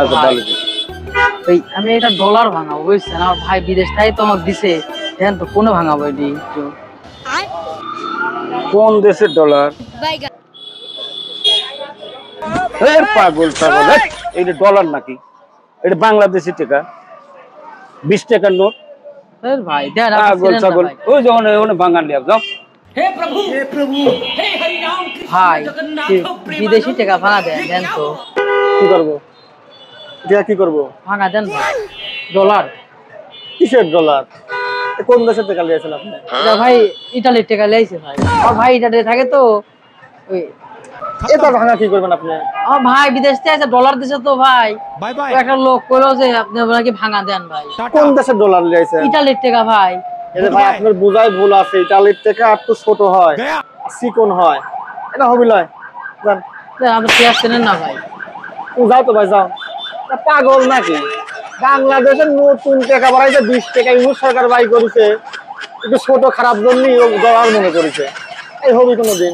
আচ্ছা ভালো। ওই আমি একটা ডলার ভাঙাবো বুঝছেন, আমার ভাই বিদেশ থেকে তো আমাকে দিছে, দেন তো কোনে ভাঙাবো এটি একটু। কোন দেশের ডলার? পাগল পাগল, এটা ডলার নাকি? এটা বাংলাদেশি টাকা, 20 টাকার নোট। ভাই দেন আপনি পাগল চিনেন না ছাগল, ভাই। ওই যে ওনে ভাঙান লিয়া যাও। ভাই বিদেশি টাকা ভাঙা দেন, দেন তো। কি করবো এটা, কি করবো? ভাঙা দেন ভাই, ডলার। কিসের ডলার? কোন দেশের টাকা লিয়েছেন আপনি? এটা ভাই ইটালির টাকা লেইছে ভাই, আমার ভাই ইটালিতে থাকে তো। ওই এটা ভাঙা কি করবেন আপনি? আমার ভাই বিদেশ থেকে আছে, ডলার দিছে তো ভাই। তো একটা লোক কইলো যে আপনি নাকি ভাঙা দেন ভাই। কোন দেশের ডলার লিয়েছেন? ইটালির টাকা ভাই। এটা ভাই আপনার বুঝাই ভুল আছে, ইটালির টাকা একটু ছোট হয়, চিকন হয়, এটা হবি লয়। যান আপনি শেয়ার চেনেন না ভাই। যাও তো ভাই যাও। পাগল নাকি? বাংলাদেশের নতুন টাকা বাড়াইছে 20 টাকা, ইউনুস সরকার বাই করেছে, একটু ছোট খারাপ জন্যই ডলার মনে করেছে। এই হবি কোনোদিন?